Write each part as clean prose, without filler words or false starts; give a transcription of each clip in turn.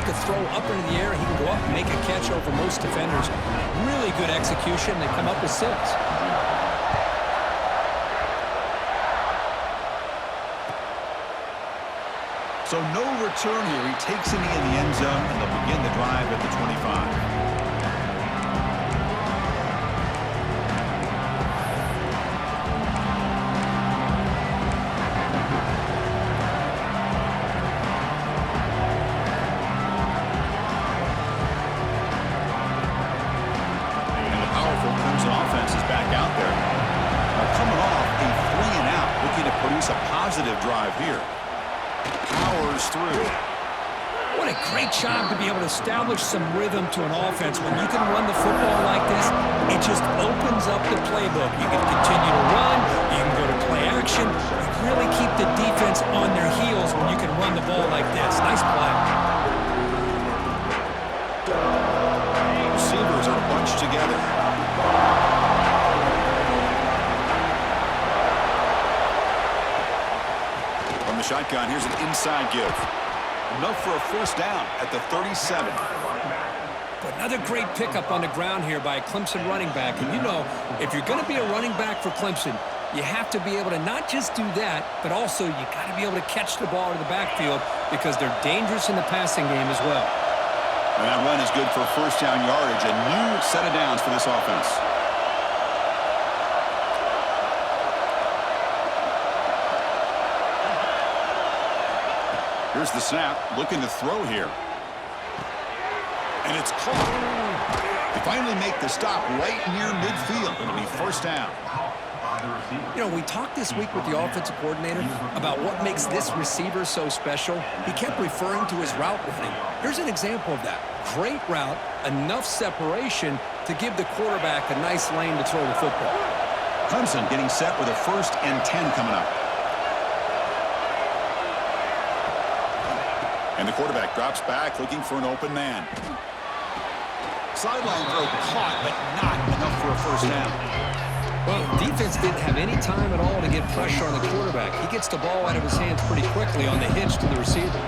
take a throw up into the air. He can go up and make a catch over most defenders. Really good execution. They come up with 6. So no return here. He takes it in the end zone, and they'll begin the drive at the 25. Drive here. Powers through. What a great job to be able to establish some rhythm to an offense. When you can run the football like this, it just opens up the playbook. You can continue to run, you can go to play action, you really keep the defense on their heels when you can run the ball like this. Nice play. Receivers are bunched together. Shotgun, here's an inside give. Enough for a first down at the 37. But another great pickup on the ground here by a Clemson running back. And you know, if you're going to be a running back for Clemson, you have to be able to not just do that, but also you got to be able to catch the ball to the backfield because they're dangerous in the passing game as well. And that run is good for first down yardage. A new set of downs for this offense. Here's the snap, looking to throw here. And it's caught. They finally make the stop right near midfield. It'll be first down. You know, we talked this week with the offensive coordinator about what makes this receiver so special. He kept referring to his route running. Here's an example of that. Great route, enough separation to give the quarterback a nice lane to throw the football. Clemson getting set with a 1st and 10 coming up. And the quarterback drops back, looking for an open man. Sideline throw caught, but not enough for a first down. Well, defense didn't have any time at all to get pressure on the quarterback. He gets the ball out of his hands pretty quickly on the hitch to the receiver.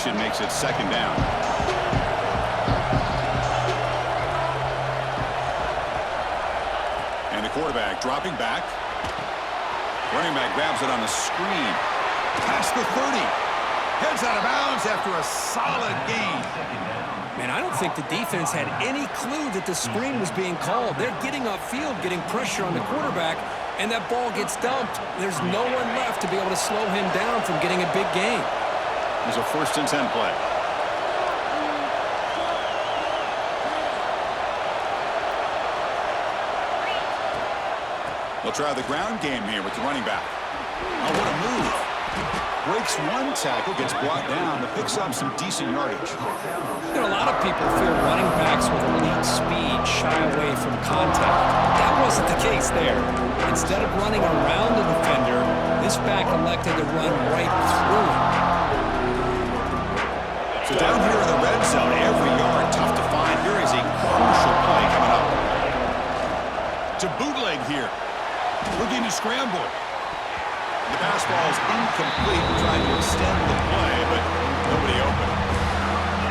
Makes it second down. And the quarterback dropping back. Running back grabs it on the screen. Past the 30. Heads out of bounds after a solid gain. Man, I don't think the defense had any clue that the screen was being called. They're getting upfield, getting pressure on the quarterback, and that ball gets dumped. There's no one left to be able to slow him down from getting a big gain. There's a 1st and 10 play. They'll try the ground game here with the running back. Oh, what a move. Breaks one tackle, gets brought down, but picks up some decent yardage. You know, a lot of people feel running backs with elite speed shy away from contact. That wasn't the case there. Instead of running around the defender, this back elected to run right through him. So down here in the red zone, every yard tough to find. Here is a crucial play coming up. To bootleg here. Looking to scramble. The pass ball is incomplete. Trying to extend the play, but nobody open.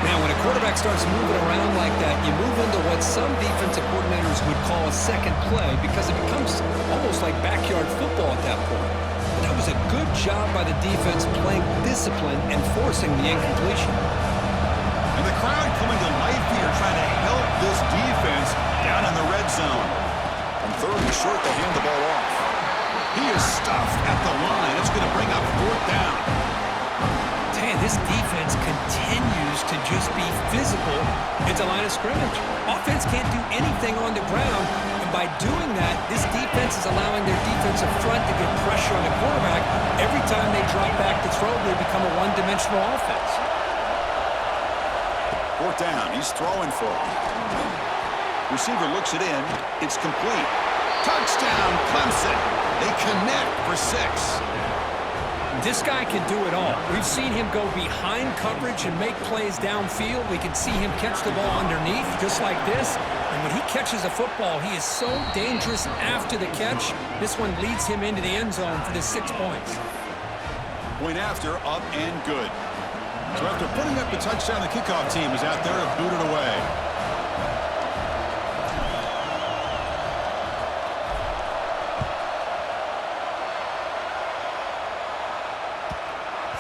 Now, when a quarterback starts moving around like that, you move into what some defensive coordinators would call a second play because it becomes almost like backyard football at that point. But that was a good job by the defense playing discipline and forcing the incompletion. And the crowd coming to life here, trying to help this defense down in the red zone. On 3rd and short, they hand the ball off. He is stuffed at the line. It's going to bring up 4th down. Man, this defense continues to just be physical at the line of scrimmage. Offense can't do anything on the ground, and by doing that, this defense is allowing their defensive front to get pressure on the quarterback. Every time they drop back to throw, they become a one-dimensional offense. 4th down. He's throwing for it. Receiver looks it in. It's complete. Touchdown, Clemson. They connect for 6. This guy can do it all. We've seen him go behind coverage and make plays downfield. We can see him catch the ball underneath just like this. And when he catches a football, he is so dangerous after the catch. This one leads him into the end zone for the 6 points. Point after, up and good. So after putting up the touchdown, the kickoff team is out there to boot it away.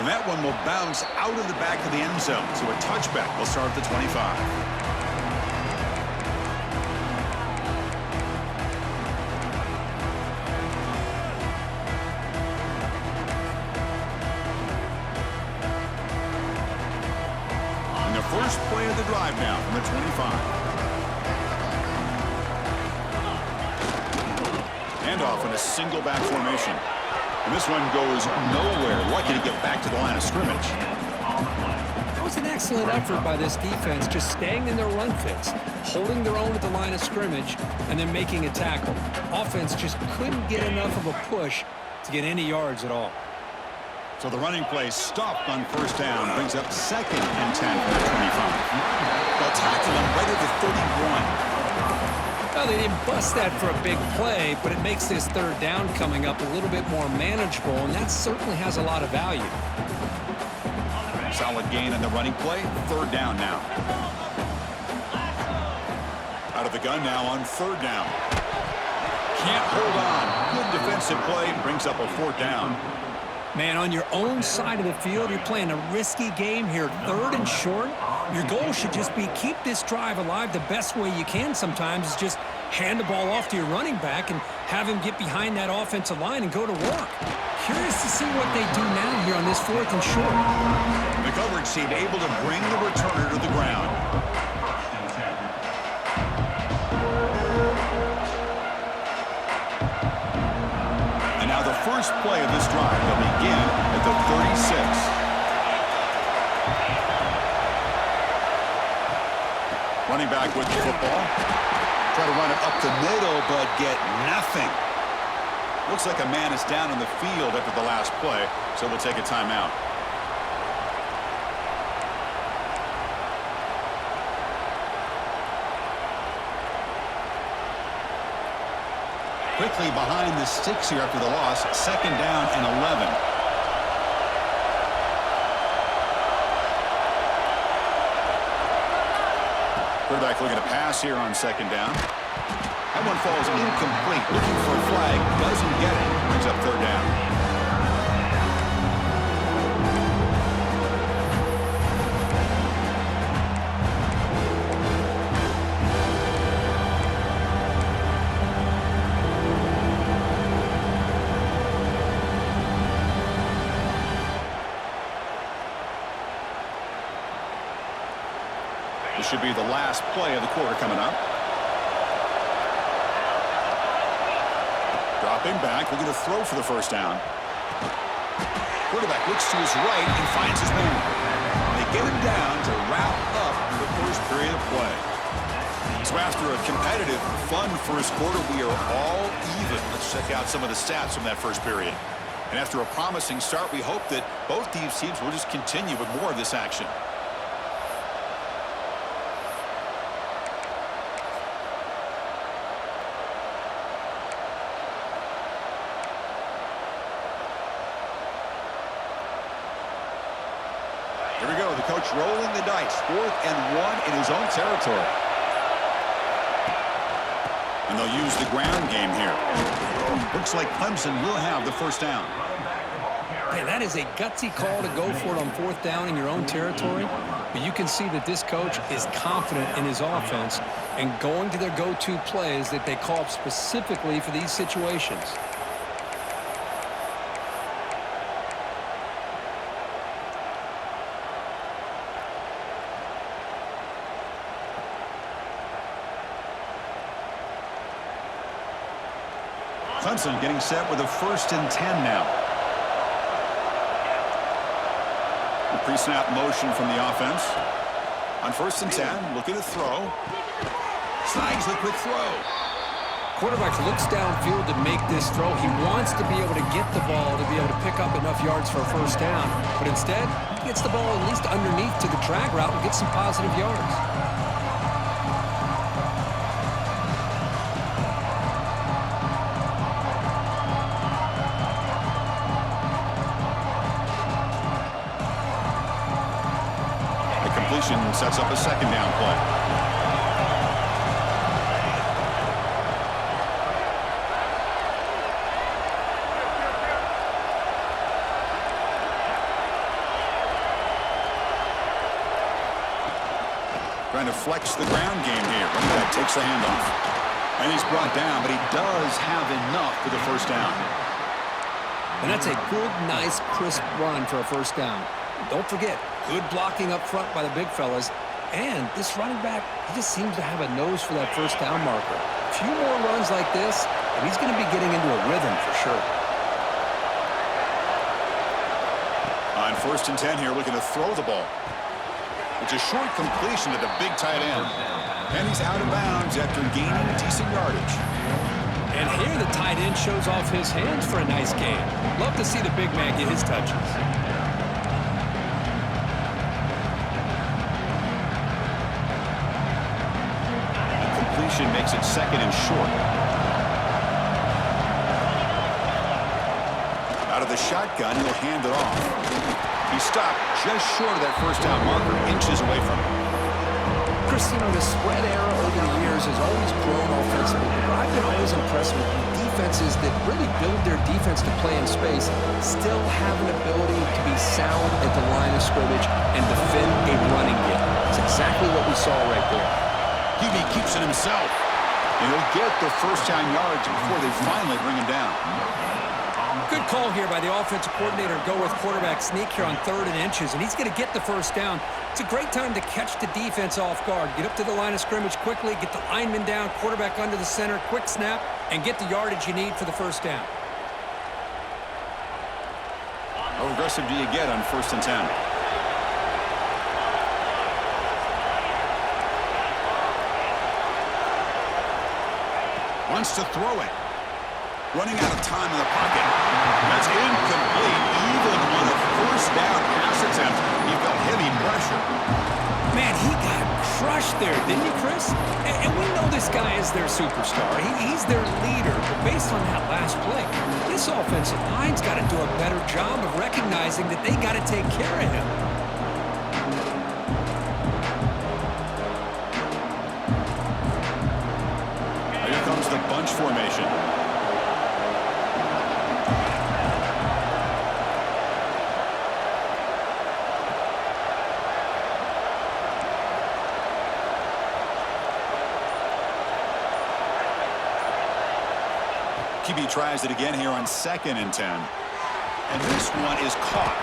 And that one will bounce out of the back of the end zone. So a touchback will start at the 25. First play of the drive now from the 25. Handoff in a single back formation. And this one goes nowhere. Lucky to get back to the line of scrimmage. That was an excellent effort by this defense, just staying in their run fits, holding their own at the line of scrimmage, and then making a tackle. Offense just couldn't get enough of a push to get any yards at all. So the running play stopped on first down, brings up 2nd and 10 from the 25. They'll tackle him right at the 31. Well, they didn't bust that for a big play, but it makes this third down coming up a little bit more manageable, and that certainly has a lot of value. Solid gain on the running play. Third down now. Out of the gun now on third down. Can't hold on. Good defensive play. Brings up a 4th down. Man, on your own side of the field, you're playing a risky game here, 3rd and short. Your goal should just be keep this drive alive the best way you can sometimes is just hand the ball off to your running back and have him get behind that offensive line and go to work. Curious to see what they do now here on this 4th and short. The coverage team able to bring the returner to the ground. And now the first play of this drive will begin at the 36. Running back with the football. Try to run it up the middle, but get nothing. Looks like a man is down in the field after the last play, so we'll take a timeout. Quickly behind the sticks here after the loss. 2nd down and 11. Quarterback looking to pass here on 2nd down. That one falls incomplete. Looking for a flag. Doesn't get it. Brings up 3rd down. This should be the last play of the quarter coming up. Dropping back, looking to throw for the first down. Quarterback looks to his right and finds his man. They get him down to wrap up the first period of play. So after a competitive, fun first quarter, we are all even. Let's check out some of the stats from that first period. And after a promising start, we hope that both these teams will just continue with more of this action. Here we go, the coach rolling the dice. 4th and 1 in his own territory. And they'll use the ground game here. Looks like Clemson will have the first down. Man, that is a gutsy call to go for it on 4th down in your own territory. But you can see that this coach is confident in his offense and going to their go-to plays that they call up specifically for these situations. Clemson getting set with a 1st and 10 now. The pre-snap motion from the offense. On 1st and 10, looking to throw. Snags the quick throw. Quarterback looks downfield to make this throw. He wants to be able to get the ball to be able to pick up enough yards for a first down. But instead, he gets the ball at least underneath to the drag route and gets some positive yards. The completion sets up a second down play. Trying to flex the ground game here. That takes the handoff. And he's brought down, but he does have enough for the first down. And that's a good, nice, crisp run for a first down. Don't forget, good blocking up front by the big fellas. And this running back, he just seems to have a nose for that first down marker. A few more runs like this, and he's going to be getting into a rhythm for sure. On 1st and 10 here, looking to throw the ball. It's a short completion to the big tight end. And he's out of bounds after gaining decent yardage. And here the tight end shows off his hands for a nice gain. Love to see the big man get his touches. The completion makes it 2nd and short. Out of the shotgun, he'll hand it off. He stopped just short of that first down marker, inches away from it. Chris, you know, the spread era over the years has always grown offensively, but I've been always impressed with defenses that really build their defense to play in space, still have an ability to be sound at the line of scrimmage and defend a running game. It's exactly what we saw right there. QB keeps it himself, and he'll get the first down yards before they finally bring him down. Good call here by the offensive coordinator. Go with quarterback sneak here on 3rd and inches, and he's going to get the first down. It's a great time to catch the defense off guard. Get up to the line of scrimmage quickly, get the lineman down, quarterback under the center, quick snap, and get the yardage you need for the first down. How aggressive do you get on 1st and 10? Wants to throw it. Running out of time in the pocket. That's incomplete. Even on a first down pass attempt, he felt heavy pressure. Man, he got crushed there, didn't he, Chris? And we know this guy is their superstar. He's their leader. But based on that last play, this offensive line's got to do a better job of recognizing that they got to take care of him. Here comes the bunch formation. QB tries it again here on 2nd and 10. And this one is caught.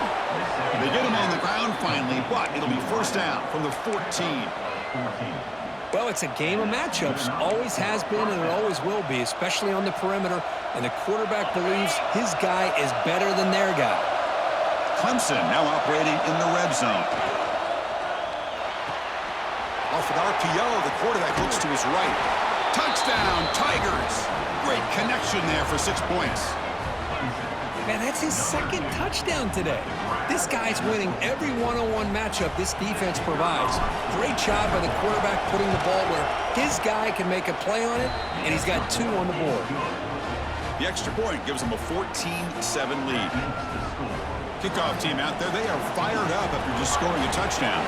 They get him on the ground finally, but it'll be first down from the 14. Well, it's a game of matchups. Always has been and it always will be, especially on the perimeter. And the quarterback believes his guy is better than their guy. Clemson now operating in the red zone. Off an RPO, the quarterback looks to his right. Touchdown, Tigers! Great connection there for 6 points. Man, that's his 2nd touchdown today. This guy's winning every one-on-one matchup this defense provides. Great job by the quarterback putting the ball where his guy can make a play on it, and he's got 2 on the board. The extra point gives them a 14-7 lead. Kickoff team out there, they are fired up after just scoring a touchdown.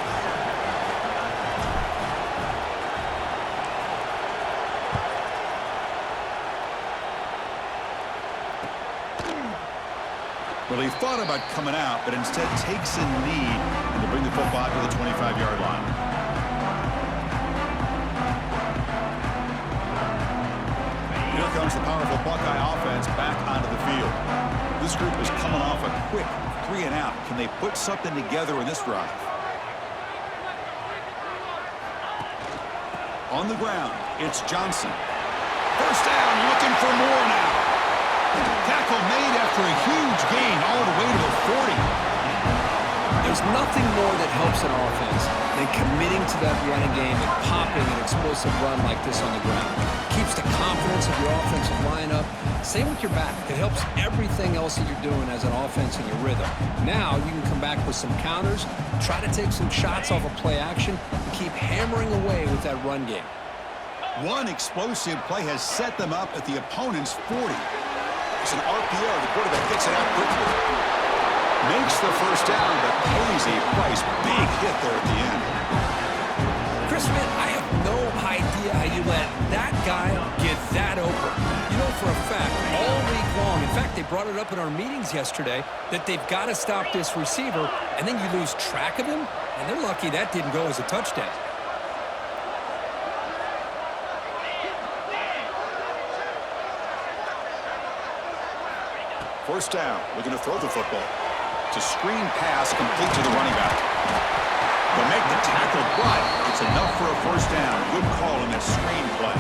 Well, he thought about coming out, but instead takes a knee and to bring the football to the 25-yard line. Here comes the powerful Buckeye offense back onto the field. This group is coming off a quick 3-and-out. Can they put something together in this drive? On the ground, it's Johnson. First down, looking for more now. Tackle made after a huge gain all the way to the 40. There's nothing more that helps an offense than committing to that running game and popping an explosive run like this on the ground. Keeps the confidence of your offensive lineup. Same with your back. It helps everything else that you're doing as an offense in your rhythm. Now you can come back with some counters, try to take some shots off of play action, and keep hammering away with that run game. One explosive play has set them up at the opponent's 40. It's an RPO. The quarterback gets it out quickly. Makes the first down, but pays a price. Big hit there at the end. Chris Smith, I have no idea how you let that guy get that open. You know for a fact, all week long, in fact, they brought it up in our meetings yesterday, that they've got to stop this receiver, and then you lose track of him, and they're lucky that didn't go as a touchdown. First down, looking to throw the football. It's a screen pass complete to the running back. They'll make the tackle, but it's enough for a first down. Good call in that screen play.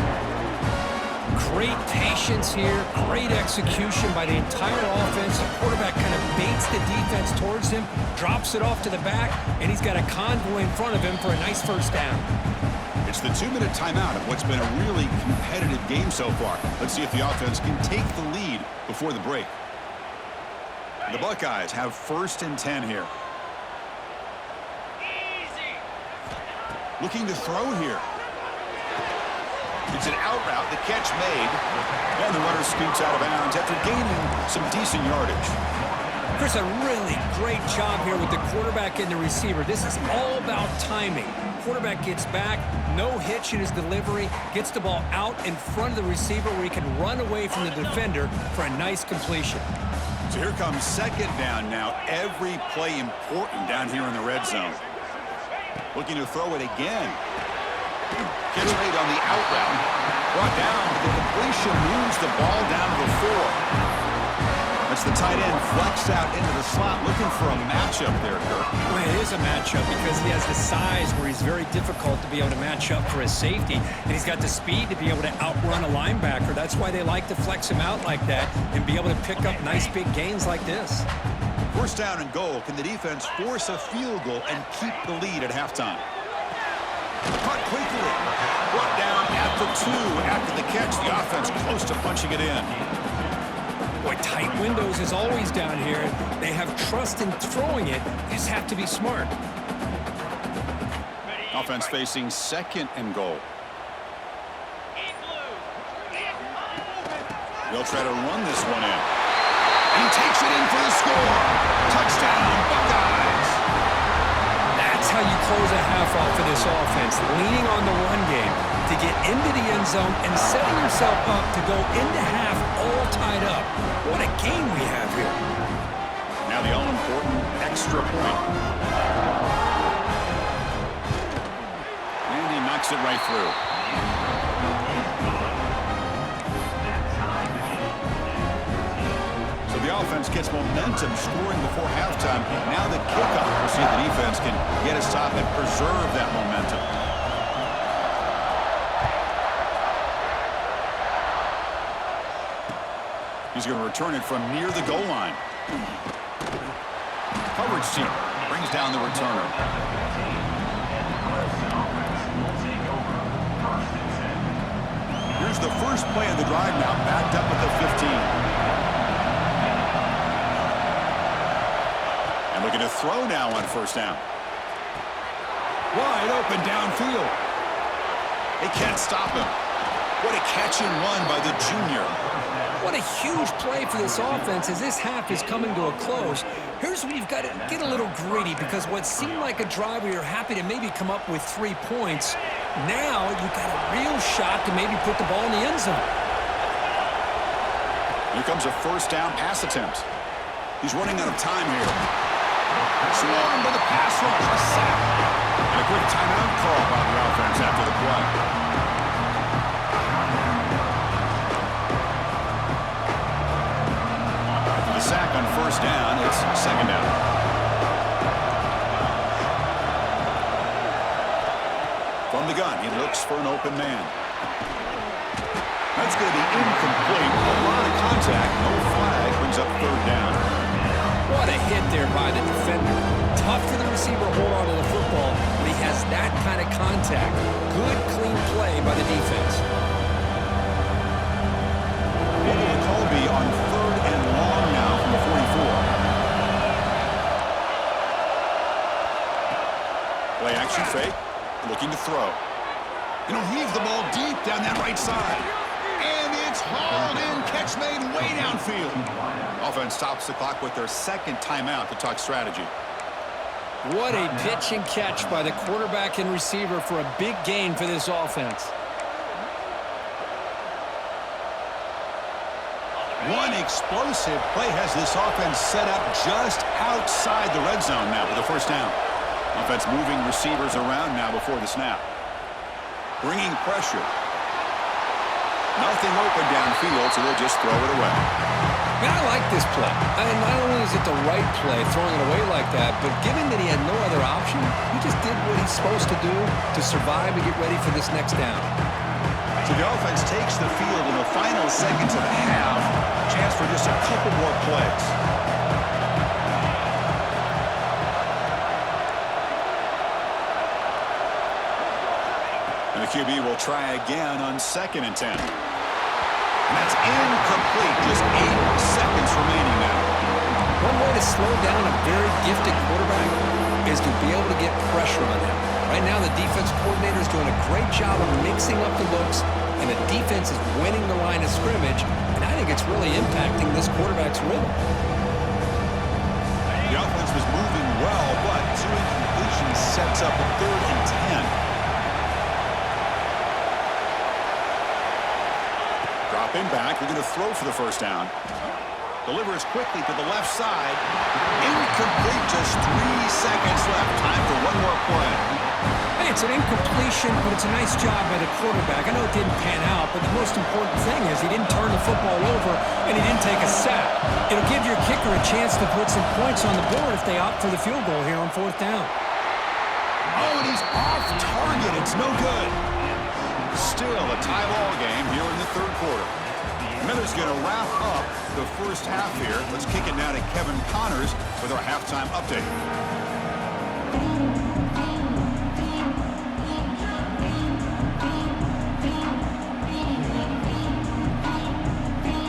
Great patience here, great execution by the entire offense. The quarterback kind of baits the defense towards him, drops it off to the back, and he's got a convoy in front of him for a nice first down. It's the 2-minute timeout of what's been a really competitive game so far. Let's see if the offense can take the lead before the break. The Buckeyes have 1st and 10 here. Looking to throw here. It's an out route, the catch made, and the runner scoots out of bounds after gaining some decent yardage. Chris, a really great job here with the quarterback and the receiver. This is all about timing. Quarterback gets back, no hitch in his delivery, gets the ball out in front of the receiver where he can run away from the defender for a nice completion. So here comes 2nd down now. Every play important down here in the red zone. Looking to throw it again. Gets made on the out route. Brought down. The completion moves the ball down to the 4. That's the tight end flexed out into the slot. Looking for a matchup there, Kirk. Well, it is a matchup because he has the size where he's very difficult to be able to match up for his safety. And he's got the speed to be able to outrun a linebacker. That's why they like to flex him out like that and be able to pick up nice big gains like this. First down and goal. Can the defense force a field goal and keep the lead at halftime? Cut quickly. Brought down at the 2. After the catch, the offense close to punching it in. Boy, tight windows is always down here. They have trust in throwing it. They just have to be smart. Offense facing 2nd and goal. They'll try to run this one in. He takes it in for the score. Touchdown, Buckeyes. That's how you close a half off of this offense, leaning on the run game to get into the end zone and setting yourself up to go into half all tied up. What a game we have here. Now the all-important extra point. And he knocks it right through. So the offense gets momentum scoring before halftime. Now the kickoff. We'll see if the defense can get a stop and preserve that momentum. He's going to return it from near the goal line. Coverage team brings down the returner. Here's the first play of the drive now, backed up at the 15. And looking to throw now on first down. Wide open downfield. They can't stop him. What a catch and run by the junior. What a huge play for this offense as this half is coming to a close. Here's where you've got to get a little greedy because what seemed like a drive where you're happy to maybe come up with 3 points, now you've got a real shot to maybe put the ball in the end zone. Here comes a first down pass attempt. He's running out of time here. Swarmed by the pass rush. A sack. And a quick timeout call by the offense after the play. Sack on first down. It's 2nd down. From the gun, he looks for an open man. That's going to be incomplete. A lot of contact. No flag. Brings up 3rd down. What a hit there by the defender. Tough for the receiver to hold on to the football, but he has Play action fake. Looking to throw. You know, heave the ball deep down that right side. And it's hauled in. Catch made way downfield. Offense stops the clock with their second timeout to talk strategy. What a pitch and catch by the quarterback and receiver for a big gain for this offense. One explosive play has this offense set up just outside the red zone now with the first down. Offense moving receivers around now before the snap. Bringing pressure. Nothing open downfield, so they'll just throw it away. Man, I like this play. I mean, not only is it the right play, throwing it away like that, but given that he had no other option, he just did what he's supposed to do to survive and get ready for this next down. So the offense takes the field in the final seconds of the half. Chance for just a couple more plays. And the QB will try again on 2nd and 10. And that's incomplete. Just 8 seconds remaining now. One way to slow down a very gifted quarterback is to be able to get pressure on him. Right now, the defense coordinator is doing a great job of mixing up the looks, and the defense is winning the line of scrimmage, and I think it's really impacting this quarterback's rhythm. The offense was moving well, but 2 incompletions sets up a 3rd and 10. Dropping back, we're going to throw for the first down. Delivers quickly to the left side. Incomplete, just 3 seconds left. Time for one more play. Hey, it's an incompletion, but it's a nice job by the quarterback. I know it didn't pan out, but the most important thing is he didn't turn the football over and he didn't take a sack. It'll give your kicker a chance to put some points on the board if they opt for the field goal here on 4th down. Oh, and he's off target. It's no good. Still a tie ball game here in the 3rd quarter. Miller's going to wrap up the first half here. Let's kick it now to Kevin Connors with our halftime update.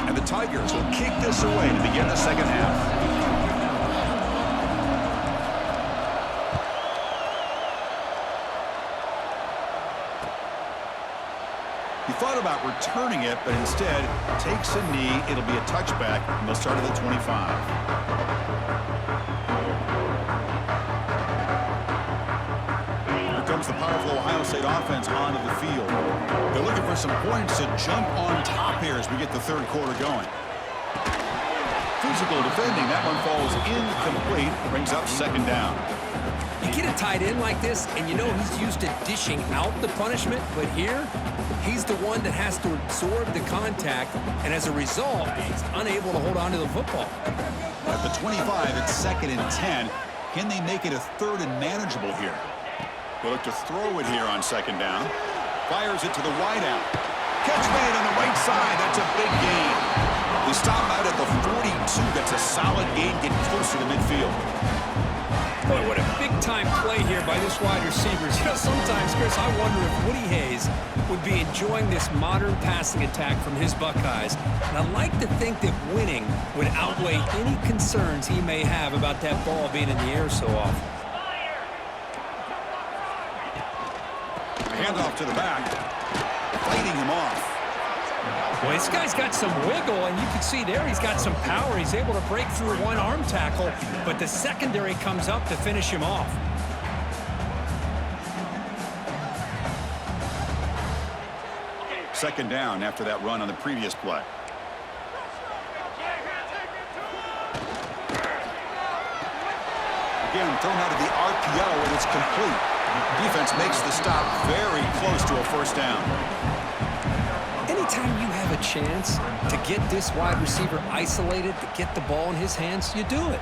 And the Tigers will kick this away to begin the second half. Thought about returning it, but instead takes a knee. It'll be a touchback, and they'll start at the 25. Here comes the powerful Ohio State offense onto the field. They're looking for some points to jump on top here as we get the 3rd quarter going. Physical defending. That one falls incomplete. Brings up 2nd down. You get a tight end like this, and you know he's used to dishing out the punishment, but here, he's the one that has to absorb the contact, and as a result, he's unable to hold on to the football. At the 25, it's 2nd and 10. Can they make it a 3rd and manageable here? They look to throw it here on 2nd down. Fires it to the wideout. Catch made on the right side. That's a big gain. They stop out at the 42. That's a solid gain, getting closer to midfield. Boy, what a big-time play here by this wide receiver. You know, sometimes, Chris, I wonder if Woody Hayes would be enjoying this modern passing attack from his Buckeyes. And I like to think that winning would outweigh any concerns he may have about that ball being in the air so often. Handoff to the back, fighting him off. Well, this guy's got some wiggle, and you can see there he's got some power. He's able to break through one arm tackle, but the secondary comes up to finish him off. Second down after that run on the previous play. Again, thrown out of the RPO, and it's complete. Defense makes the stop very close to a first down. Anytime you have a chance to get this wide receiver isolated, to get the ball in his hands, you do it.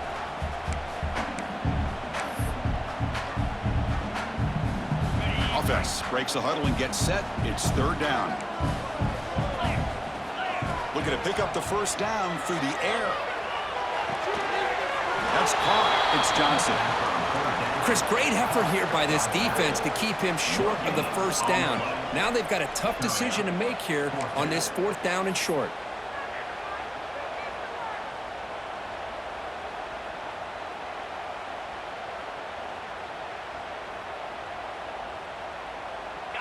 Offense breaks the huddle and gets set. It's 3rd down. Looking to pick up the first down through the air. That's caught. It's Johnson. Chris, great effort here by this defense to keep him short of the first down. Now they've got a tough decision to make here on this 4th down and short.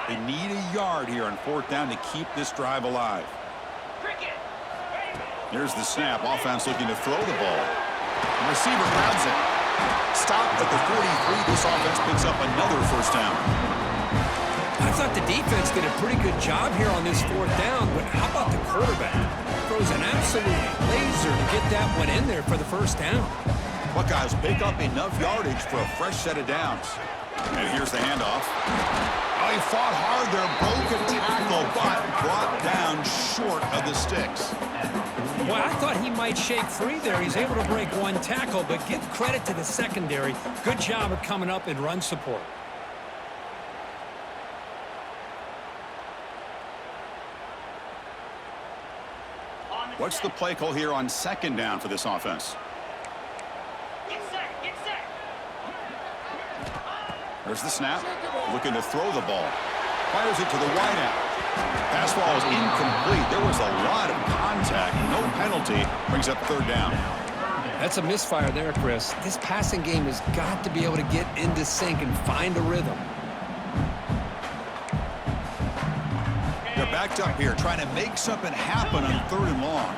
They need a yard here on 4th down to keep this drive alive. Here's the snap. Offense looking to throw the ball. The receiver grabs it. Stopped at the 43. This offense picks up another 1st down. I thought the defense did a pretty good job here on this 4th down, but how about the quarterback? Throws an absolute laser to get that one in there for the 1st down. Buckeyes pick up enough yardage for a fresh set of downs. And here's the handoff. Oh, he fought hard there, broke a tackle, but brought down short of the sticks. Boy, I thought he might shake free there. He's able to break one tackle, but give credit to the secondary. Good job of coming up in run support. What's the play call here on 2nd down for this offense? There's the snap. Looking to throw the ball. Fires it to the wideout. Pass ball is incomplete. There was a lot of contact. No penalty. Brings up 3rd down. That's a misfire there, Chris. This passing game has got to be able to get into sync and find a rhythm. They're backed up here, trying to make something happen on 3rd and long.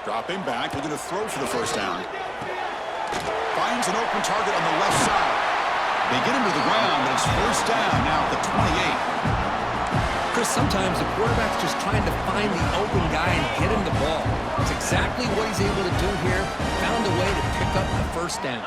Dropping back, looking to throw for the 1st down. Finds an open target on the left side. They get him to the ground, but it's 1st down now at the 28. Chris, sometimes the quarterback's just trying to find the open guy and get him the ball. It's exactly what he's able to do here. Found a way to pick up the 1st down.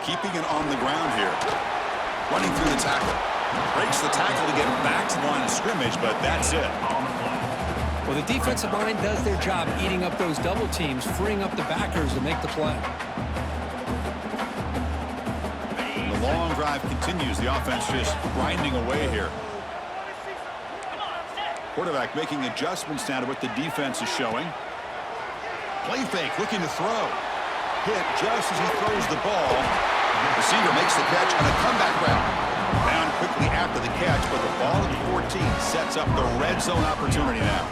Keeping it on the ground here. Running through the tackle. Breaks the tackle to get back to the line of scrimmage, but that's it. Well, the defensive line does their job eating up those double teams, freeing up the backers to make the play. The long drive continues. The offense just grinding away here. Quarterback making adjustments now to what the defense is showing. Play fake, looking to throw. Hit just as he throws the ball. Receiver makes the catch on a comeback route. Down quickly after the catch, but the ball at the 14 sets up the red zone opportunity now.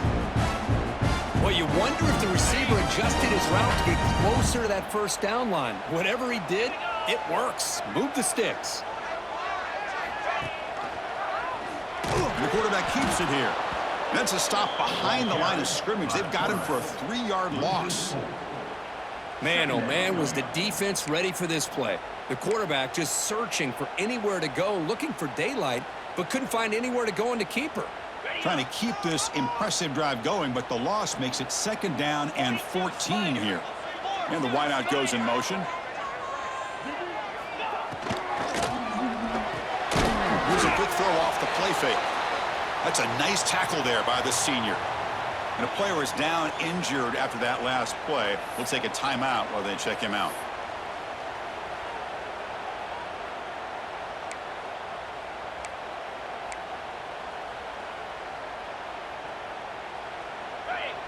Well, you wonder if the receiver adjusted his route to get closer to that 1st down line. Whatever he did, it works. Move the sticks. And the quarterback keeps it here. That's a stop behind the line of scrimmage. They've got him for a 3-yard loss. Man, oh man, was the defense ready for this play. The quarterback just searching for anywhere to go, looking for daylight, but couldn't find anywhere to go in the keeper. Trying to keep this impressive drive going, but the loss makes it 2nd down and 14 here. And the wideout goes in motion. Here's a good throw off the play fake. That's a nice tackle there by the senior. And a player is down injured after that last play. We'll take a timeout while they check him out.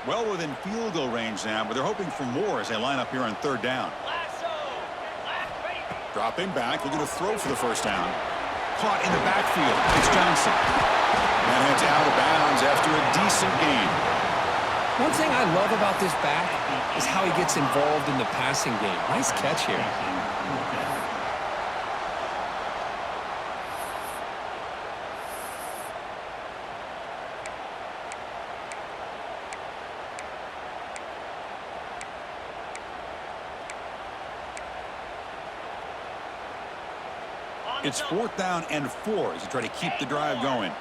Well within field goal range now, but they're hoping for more as they line up here on 3rd down. Dropping back, looking to throw for the 1st down. Caught in the backfield. It's Johnson. That heads out of bounds after a decent gain. One thing I love about this back is how he gets involved in the passing game. Nice catch here. It's 4th down and 4 as they try to keep the drive going.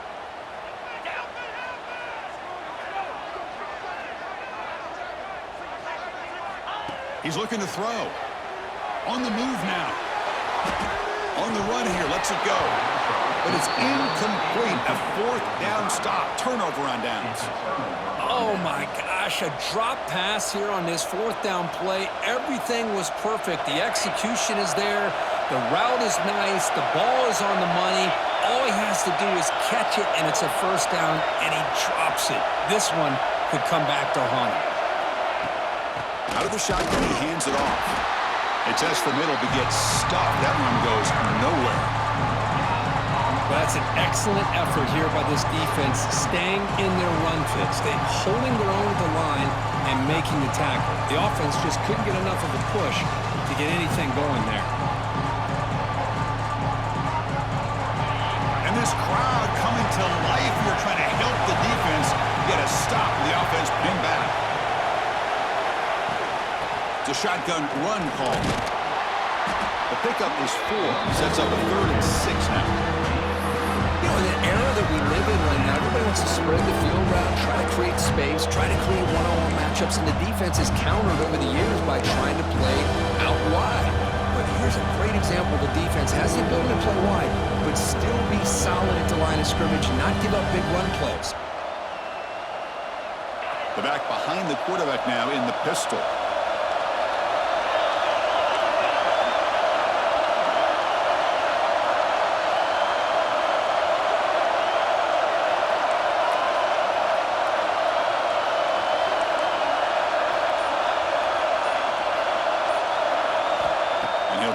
He's looking to throw. On the move now. On the run here, lets it go. But it's incomplete. A 4th down stop. Turnover on downs. Oh my gosh, a drop pass here on this 4th down play. Everything was perfect. The execution is there. The route is nice. The ball is on the money. All he has to do is catch it, and it's a 1st down, and he drops it. This one could come back to haunt him. Out of the shotgun, he hands it off. They test the middle, but gets stuffed. That one goes nowhere. Well, that's an excellent effort here by this defense, staying in their run fit, holding their own at the line and making the tackle. The offense just couldn't get enough of a push to get anything going there. And this crowd coming to life here, trying to help the defense get a stop. The offense pinned back. It's a shotgun run call. The pickup is 4. Sets up a 3rd and 6 now. You know, in the era that we live in right now, everybody wants to spread the field around, try to create space, try to create one-on-one matchups, and the defense has countered over the years by trying to play out wide. But here's a great example. The defense has the ability to play wide, but still be solid at the line of scrimmage and not give up big run plays. The back behind the quarterback now in the pistol.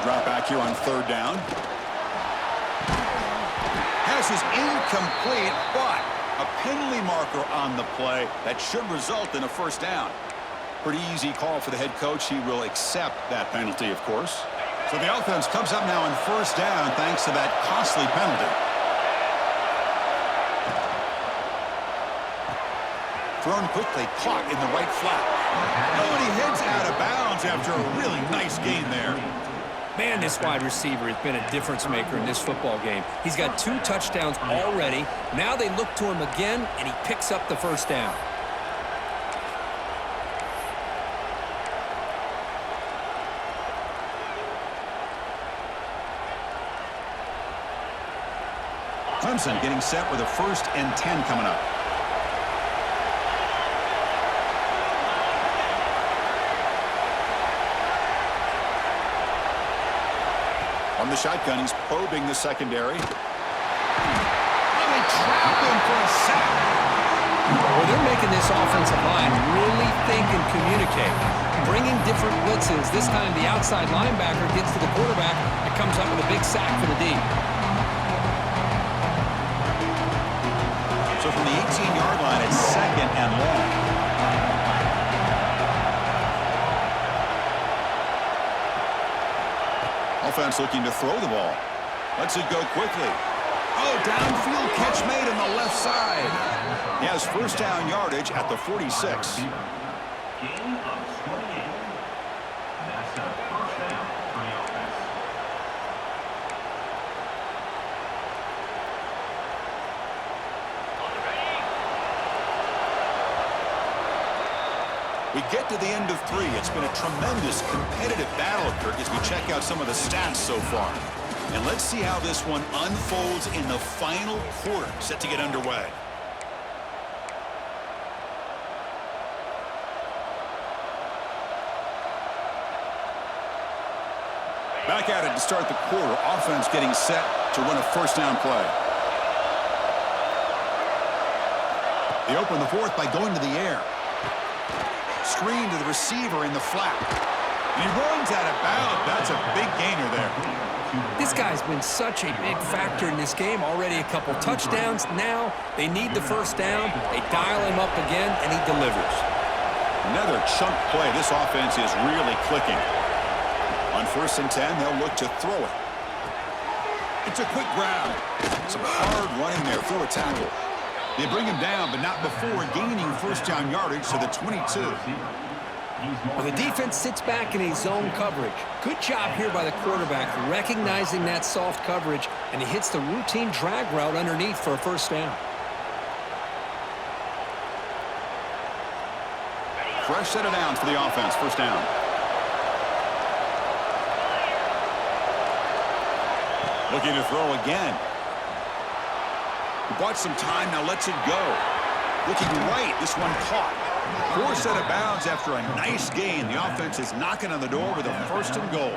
Drop back here on 3rd down. Pass is incomplete, but a penalty marker on the play that should result in a 1st down. Pretty easy call for the head coach. He will accept that penalty, of course. So the offense comes up now on 1st down thanks to that costly penalty. Thrown quickly, caught in the right flat. Oh, and he heads out of bounds after a really nice gain there. Man, this wide receiver has been a difference maker in this football game. He's got 2 touchdowns already. Now they look to him again, and he picks up the 1st down. Clemson getting set with a 1st and 10 coming up. On the shotgun, he's probing the secondary. And they trap him for a sack. Well, they're making this offensive line really think and communicate. Bringing different blitzes. This time the outside linebacker gets to the quarterback and comes up with a big sack for the D. So from the 18-yard line, it's 2nd and long. Offense looking to throw the ball. Lets it go quickly. Oh, downfield catch made on the left side. He has 1st down yardage at the 46. We get to the end of 3. It's been a tremendous competitive battle, Kirk, as we check out some of the stats so far. And let's see how this one unfolds in the final quarter, set to get underway. Back at it to start the quarter. Offense getting set to run a 1st down play. They open the 4th by going to the air. Screen to the receiver in the flat. And he runs out of bounds. That's a big gainer there. This guy's been such a big factor in this game. Already a couple touchdowns. Now they need the 1st down. They dial him up again, and he delivers. Another chunk play. This offense is really clicking. On 1st and 10, they'll look to throw it. It's a quick grab. Some hard running there through a tackle. They bring him down, but not before gaining 1st down yardage to the 22. Well, the defense sits back in a zone coverage. Good job here by the quarterback, recognizing that soft coverage, and he hits the routine drag route underneath for a 1st down. Fresh set of downs for the offense. 1st down. Looking to throw again. He bought some time, now lets it go. Looking right, this one caught. 4 set of bounds after a nice gain. The offense is knocking on the door with a 1st and goal.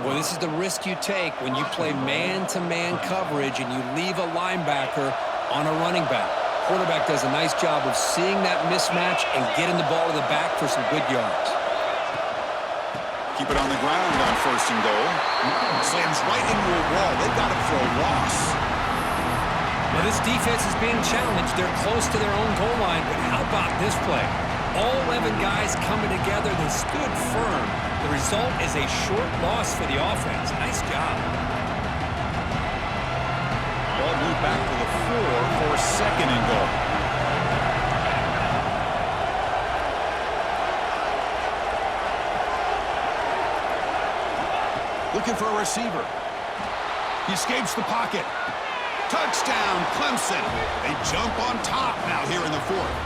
Well, this is the risk you take when you play man-to-man coverage and you leave a linebacker on a running back. Quarterback does a nice job of seeing that mismatch and getting the ball to the back for some good yards. keep it on the ground on 1st and goal. Slams right into a wall. They've got him for a loss. Well, this defense is being challenged. They're close to their own goal line, but how about this play? All 11 guys coming together. They stood firm. The result is a short loss for the offense. Nice job. Ball moved back to the 4 for 2nd and goal. Looking for a receiver. He escapes the pocket. Touchdown, Clemson. They jump on top now here in the 4th.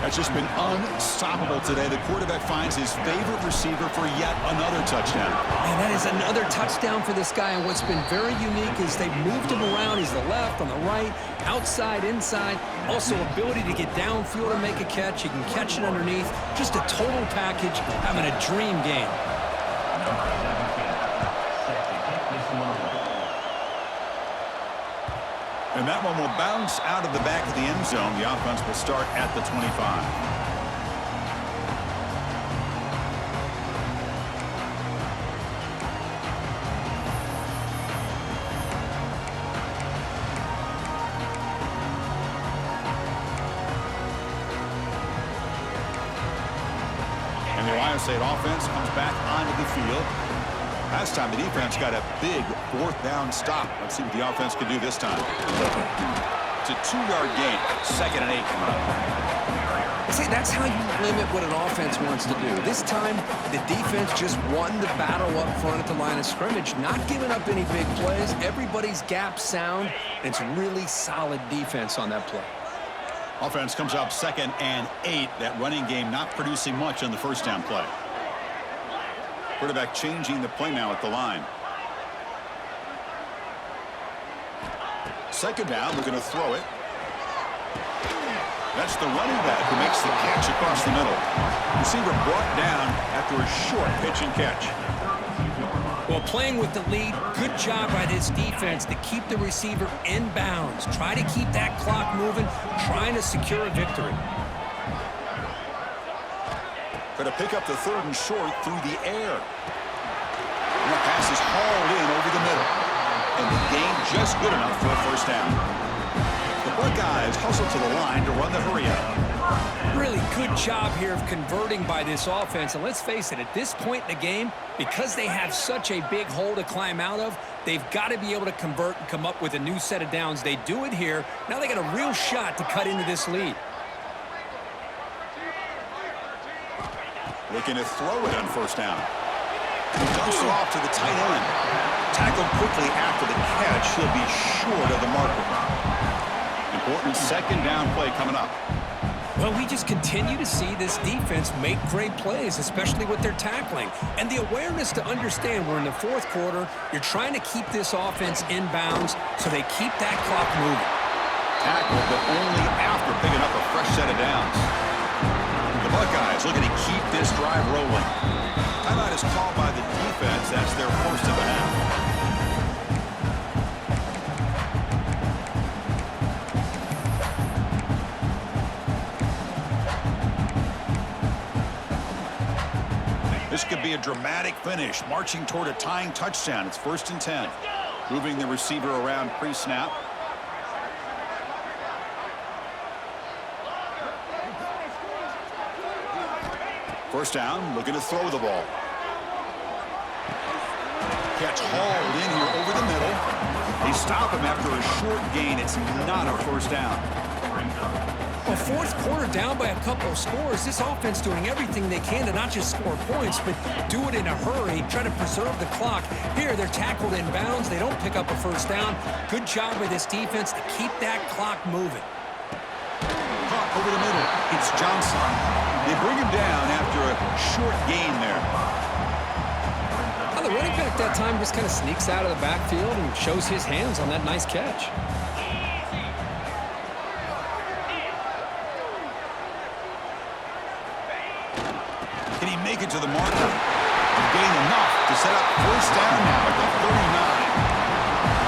That's just been unstoppable today. The quarterback finds his favorite receiver for yet another touchdown. Man, that is another touchdown for this guy, and what's been very unique is they've moved him around. He's the left, on the right, outside, inside. Also, ability to get downfield and make a catch. He can catch it underneath. Just a total package, having a dream game. And that one will bounce out of the back of the end zone. The offense will start at the 25. And the Ohio State offense comes back onto the field. Last time the defense got a big 4th down stop. Let's see what the offense can do this time. It's a 2-yard gain. 2nd and 8 coming up. See, that's how you limit what an offense wants to do. This time, the defense just won the battle up front at the line of scrimmage, not giving up any big plays. Everybody's gap sound, and it's really solid defense on that play. Offense comes up 2nd and 8. That running game not producing much on the 1st down play. Quarterback changing the play now at the line. 2nd down, looking to throw it. That's the running back who makes the catch across the middle. Receiver brought down after a short pitch and catch. Well, playing with the lead, good job by this defense to keep the receiver in bounds. Try to keep that clock moving, trying to secure a victory. Going to pick up the 3rd and short through the air. And the pass is hauled in over the middle. And the gain just good enough for a 1st down. The Buckeyes hustle to the line to run the hurry-up. Really good job here of converting by this offense. And let's face it, at this point in the game, because they have such a big hole to climb out of, they've got to be able to convert and come up with a new set of downs. They do it here. Now they got a real shot to cut into this lead. Looking to throw it on 1st down. He dumps it off to the tight end. Tackled quickly after the catch. He'll be short of the marker. Important 2nd down play coming up. Well, we just continue to see this defense make great plays, especially with their tackling. And the awareness to understand we're in the 4th quarter, you're trying to keep this offense in bounds so they keep that clock moving. Tackled, but only after picking up a fresh set of downs. The Buckeyes looking to keep this drive rolling. Timeout is called by the defense. That's their 1st of the half. This could be a dramatic finish, marching toward a tying touchdown. It's 1st and 10. Moving the receiver around pre-snap. First down, looking to throw the ball. Catch hauled in here over the middle. They stop him after a short gain. It's not a 1st down. Well, 4th quarter down by a couple of scores. This offense doing everything they can to not just score points, but do it in a hurry, try to preserve the clock. Here, they're tackled in bounds. They don't pick up a 1st down. Good job by this defense to keep that clock moving. Caught over the middle. It's Johnson. They bring him down after a short gain there. Well, the running back that time just kind of sneaks out of the backfield and shows his hands on that nice catch. Can he make it to the marker? Gain enough to set up 1st down now at the 39.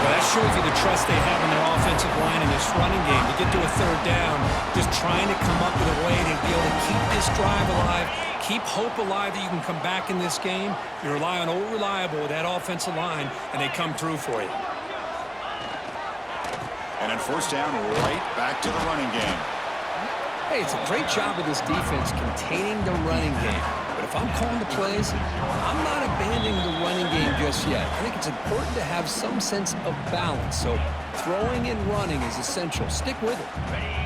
Well, that shows you the trust they have in their offensive line in this running game. To get to a 3rd down, just trying to come up with a way to be able to keep this drive alive, keep hope alive that you can come back in this game, you rely on old reliable, that offensive line, and they come through for you. And on first down, right back to the running game. Hey, it's a great job of this defense containing the running game. But if I'm calling the plays, I'm not abandoning the running game just yet. I think it's important to have some sense of balance. So throwing and running is essential. Stick with it.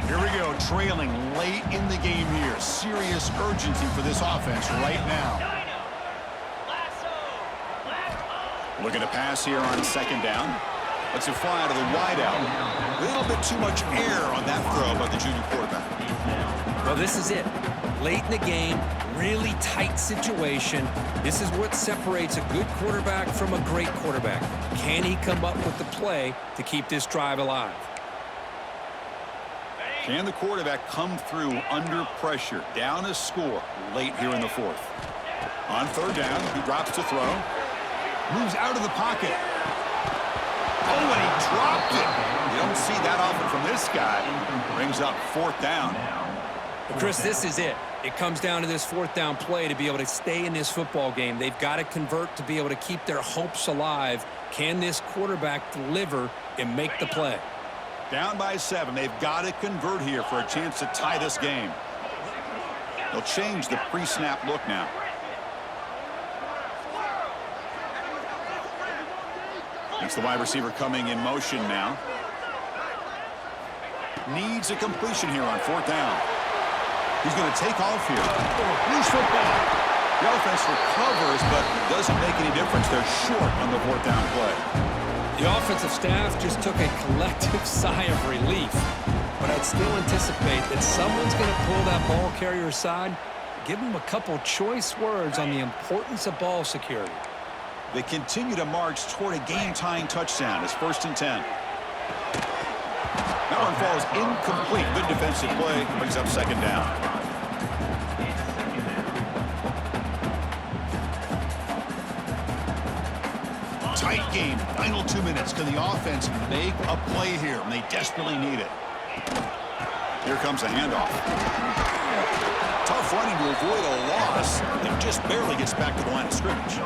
Here we go, trailing late in the game here. Serious urgency for this offense right now. Looking to pass here on second down. Let's it fly out of the wideout. A little bit too much air on that throw by the junior quarterback. Well, this is it. Late in the game, really tight situation. This is what separates a good quarterback from a great quarterback. Can he come up with the play to keep this drive alive? Can the quarterback come through under pressure? Down a score late here in the fourth. On third down, he drops to throw. Moves out of the pocket. Oh, and he dropped it. You don't see that often from this guy. Brings up fourth down. Well, Chris, this is it. It comes down to this fourth down play to be able to stay in this football game. They've got to convert to be able to keep their hopes alive. Can this quarterback deliver and make the play? Down by 7. They've got to convert here for a chance to tie this game. They'll change the pre-snap look now. It's the wide receiver coming in motion now. Needs a completion here on fourth down. He's going to take off here. Loose football. The offense recovers, but doesn't make any difference. They're short on the fourth down play. The offensive staff just took a collective sigh of relief. But I'd still anticipate that someone's going to pull that ball carrier aside, give him a couple choice words on the importance of ball security. They continue to march toward a game-tying touchdown. It's 1st and 10. That one falls incomplete. Good defensive play. Brings up second down. Tight game. Final 2 minutes. Can the offense make a play here? And they desperately need it. Here comes a handoff. Tough running to avoid a loss. It just barely gets back to the line of scrimmage.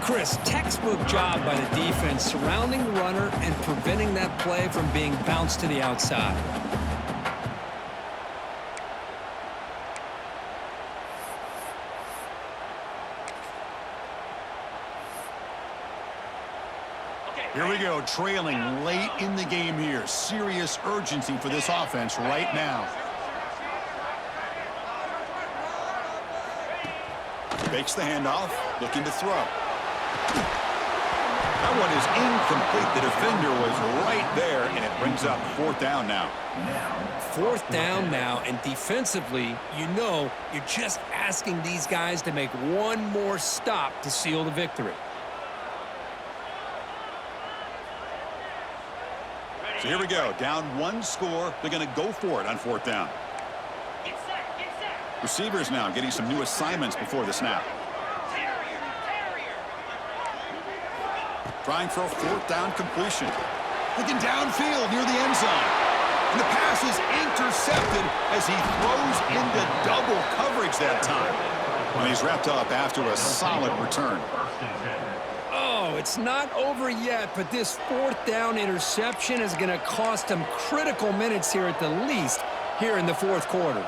Chris, textbook job by the defense surrounding the runner and preventing that play from being bounced to the outside. Here we go, trailing late in the game here. Serious urgency for this offense right now. Fakes the handoff, looking to throw. That one is incomplete. The defender was right there, and it brings up fourth down now. Fourth down now, and defensively, you know, you're just asking these guys to make one more stop to seal the victory. So here we go, down one score. They're going to go for it on fourth down. Receivers now getting some new assignments before the snap. Trying for a fourth down completion. Looking downfield near the end zone. And the pass is intercepted as he throws into double coverage that time. And he's wrapped up after a solid return. Oh, it's not over yet, but this fourth down interception is going to cost him critical minutes here at the least here in the fourth quarter.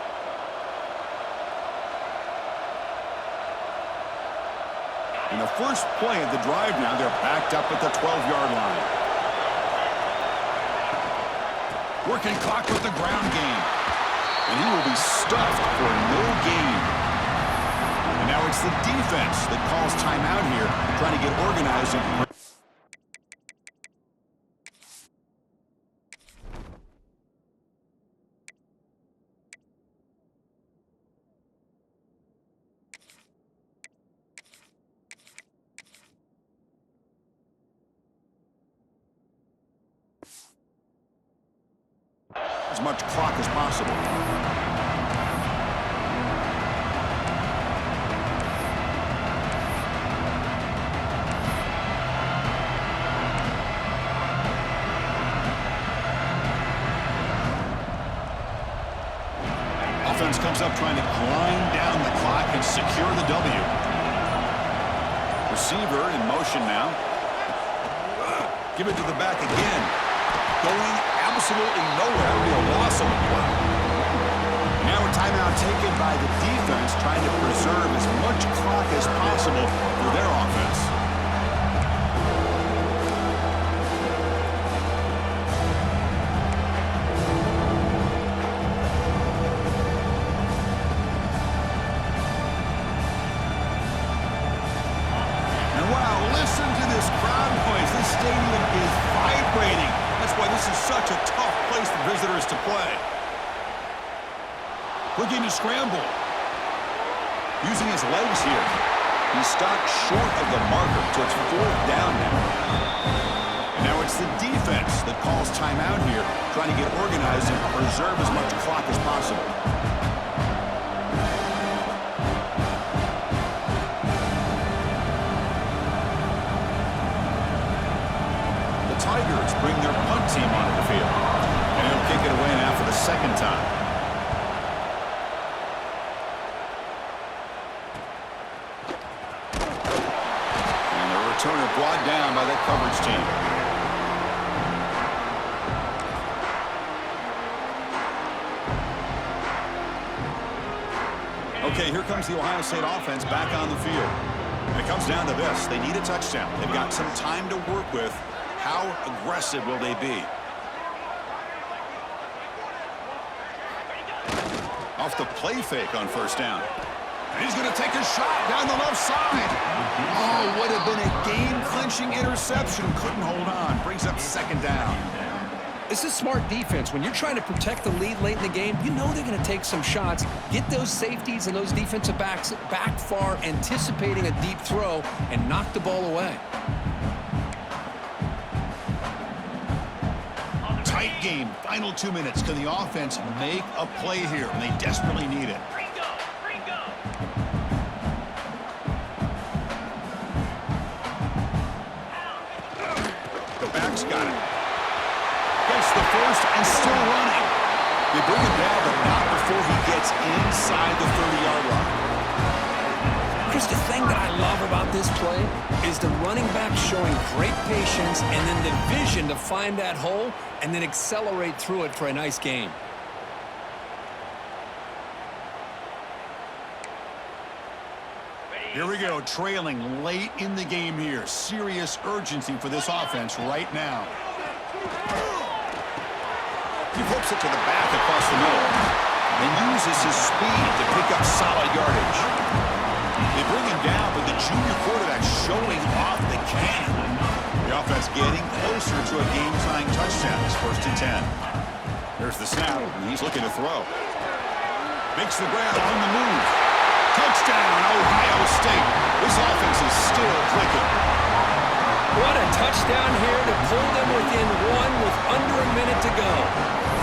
In the first play of the drive now, they're backed up at the 12-yard line. Working clock with the ground game. And he will be stuffed for no gain. And now it's the defense that calls timeout here, trying to get organized. As much clock as possible. Offense comes up trying to grind down the clock and secure the W. Receiver in motion now. Give it to the back again. Going absolutely nowhere. That'll be a loss on the play. Now a timeout taken by the defense, trying to preserve as much clock as possible for their offense. And wow, listen to this crowd noise. This stadium is vibrating. That's why this is such a tough place for visitors to play. Looking to scramble. Using his legs here. He's stopped short of the marker, so it's 4th down now. And now it's the defense that calls timeout here, trying to get organized and preserve as much clock as possible. The Tigers bring their punt team onto the field. And he'll kick it away now for the 2nd time. Turner brought down by that coverage team. Okay, here comes the Ohio State offense back on the field. And it comes down to this. They need a touchdown. They've got some time to work with. How aggressive will they be? Off the play fake on 1st down. And he's going to take a shot down the left side. Oh, would have been a game-clinching interception. Couldn't hold on. Brings up 2nd down. This is smart defense. When you're trying to protect the lead late in the game, you know they're going to take some shots, get those safeties and those defensive backs back far, anticipating a deep throw, and knock the ball away. Tight game. Final 2 minutes. Can the offense make a play here? And they desperately need it. Back's got it. Gets the first and still running. They bring him down, but not before he gets inside the 30-yard line. Chris, the thing that I love about this play is the running back showing great patience and then the vision to find that hole and then accelerate through it for a nice game. Here we go, trailing late in the game here. Serious urgency for this offense right now. He flips it to the back across the middle and uses his speed to pick up solid yardage. They bring him down, but the junior quarterback showing off the cannon. The offense getting closer to a game-tying touchdown. It's 1st and 10. There's the snap, and he's looking to throw. Makes the grab on the move. Touchdown, Ohio State. This offense is still clicking. What a touchdown here to pull them within 1 with under a minute to go.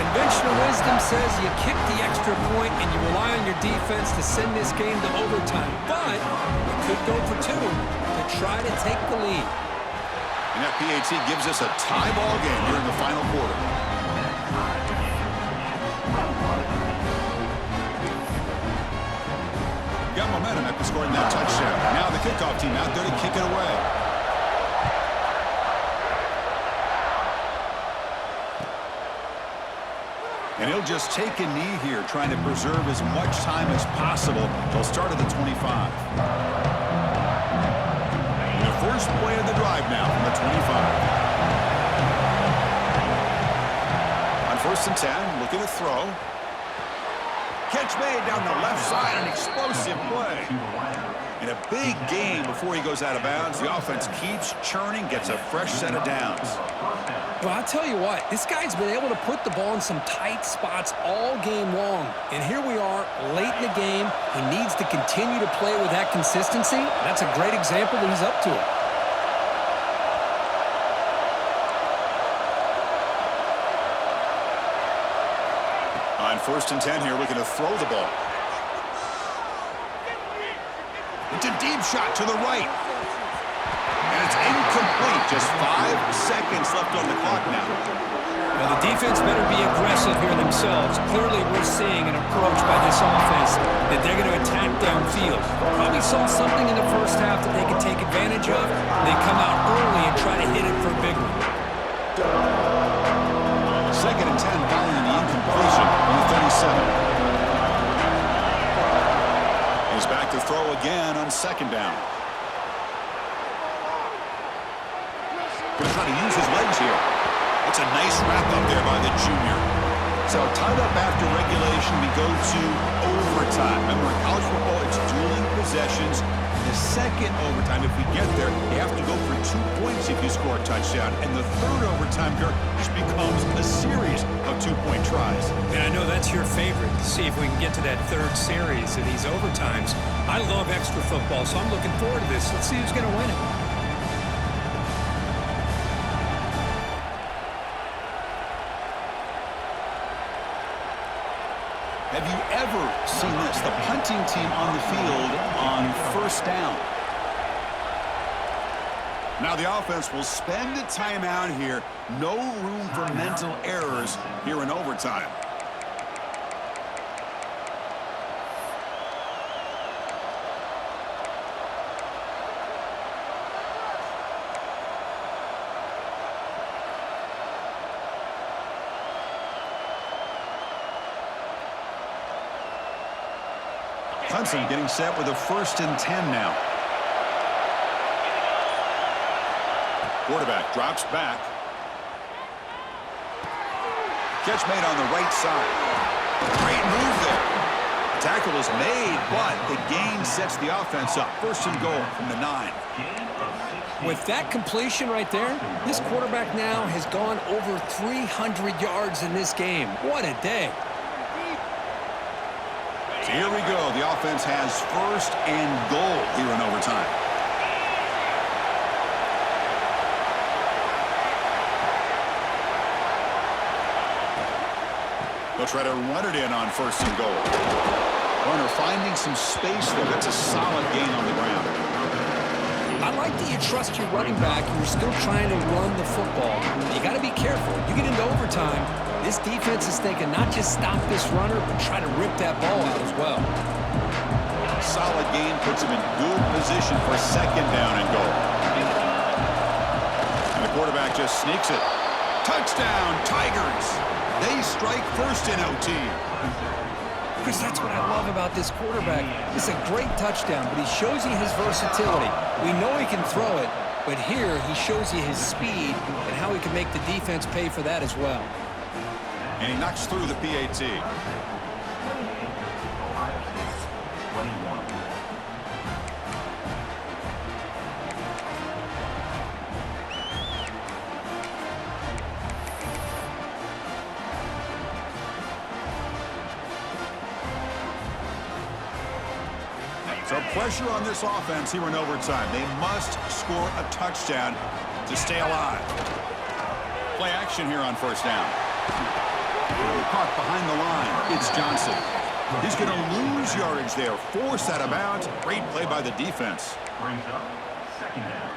Conventional wisdom says you kick the extra point and you rely on your defense to send this game to overtime. But it could go for 2 to try to take the lead. And that PAT gives us a tie ball game here in the final quarter. Got momentum after scoring that touchdown. Now the kickoff team out there to kick it away. And he'll just take a knee here, trying to preserve as much time as possible. They'll start at the 25. And the first play of the drive now from the 25. On 1st and 10, looking to throw. Catch made down the left side, an explosive play. In a big game before he goes out of bounds, the offense keeps churning, gets a fresh set of downs. Well, I'll tell you what, this guy's been able to put the ball in some tight spots all game long. And here we are, late in the game. He needs to continue to play with that consistency. That's a great example that he's up to it. On 1st and 10 here, looking to throw the ball. It's a deep shot to the right. And it's incomplete. Just 5 seconds left on the clock now. Well, the defense better be aggressive here themselves. Clearly, we're seeing an approach by this offense that they're going to attack downfield. Probably saw something in the first half that they could take advantage of. They come out early and try to hit it for a big one. 2nd and 10 following the incompletion on the 37. He's back to throw again on 2nd down. Going to try to use his legs here. It's a nice wrap up there by the junior. So tied up after regulation, we go to overtime. Remember, in college football, it's dueling possessions. The second overtime, if we get there, you have to go for 2 points if you score a touchdown. And the third overtime here just becomes a series of 2-point tries. And I know that's your favorite, to see if we can get to that third series of these overtimes. I love extra football, so I'm looking forward to this. Let's see who's going to win it. Have you ever seen this? The punting team on the field on 1st down. Now the offense will spend a timeout here. No room for mental errors here in overtime. Hudson getting set with a 1st and 10 now. Quarterback drops back. Catch made on the right side. Great move there. Tackle is made, but the gain sets the offense up. 1st and goal from the 9. With that completion right there, this quarterback now has gone over 300 yards in this game. What a day. So here we go. The offense has 1st and goal here in overtime. They'll try to run it in on 1st and goal. Runner finding some space there. That's a solid gain on the ground. I like that you trust your running back. You're still trying to run the football. You got to be careful. You get into overtime, this defense is thinking not just stop this runner, but try to rip that ball out as well. Solid gain puts him in good position for 2nd down and goal. And the quarterback just sneaks it. Touchdown, Tigers. They strike first in OT. Chris, that's what I love about this quarterback. It's a great touchdown, but he shows you his versatility. We know he can throw it, but here he shows you his speed and how he can make the defense pay for that as well. And he knocks through the PAT. So pressure on this offense here in overtime. They must score a touchdown to stay alive. Play action here on 1st down. Caught behind the line. It's Johnson. He's going to lose yardage there. Force out of bounds. Great play by the defense. Brings up 2nd down.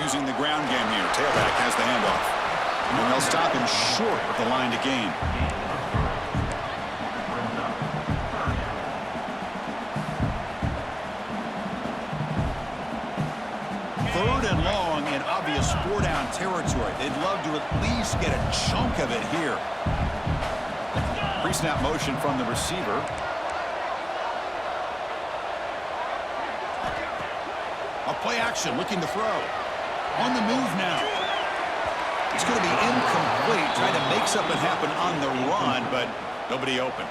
Using the ground game here. Tailback has the handoff. And they'll stop him short of the line to gain. Third and long in obvious 4-down territory. They'd love to at least get a chunk of it here. Pre-snap motion from the receiver. A play action, looking to throw. On the move now. It's going to be incomplete. Trying to make something happen on the run, but nobody open.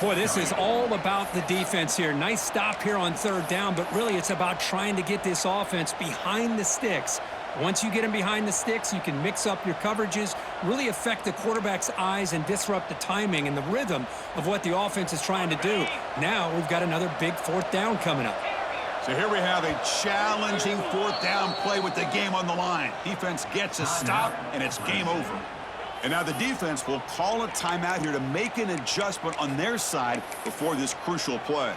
Boy, this is all about the defense here. Nice stop here on 3rd down, but really it's about trying to get this offense behind the sticks. Once you get them behind the sticks, you can mix up your coverages, really affect the quarterback's eyes and disrupt the timing and the rhythm of what the offense is trying to do. Now we've got another big 4th down coming up. So here we have a challenging 4th down play with the game on the line. Defense gets a stop, and it's game over. And now the defense will call a timeout here to make an adjustment on their side before this crucial play.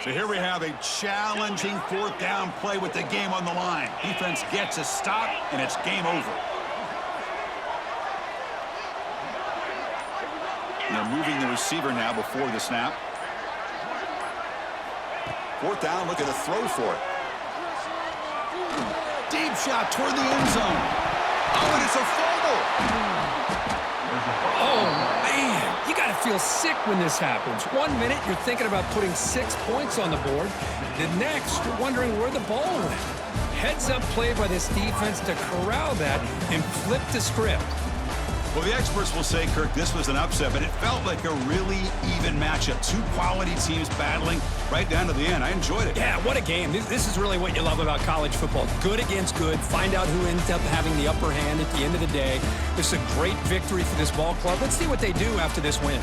So here we have a challenging fourth down play with the game on the line. Defense gets a stop, and it's game over. And they're moving the receiver now before the snap. Fourth down, look at the throw for it. Deep shot toward the end zone. Oh, and it's a fumble. Oh, man, you got to feel sick when this happens. 1 minute, you're thinking about putting 6 points on the board. The next, you're wondering where the ball went. Heads-up play by this defense to corral that and flip the script. Well, the experts will say, Kirk, this was an upset, but it felt like a really even matchup. Two quality teams battling right down to the end. I enjoyed it. Yeah, what a game. This is really what you love about college football. Good against good. Find out who ends up having the upper hand at the end of the day. This is a great victory for this ball club. Let's see what they do after this win.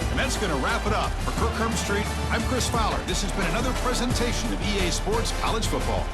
And that's going to wrap it up. For Kirk Herbstreit, I'm Chris Fowler. This has been another presentation of EA Sports College Football.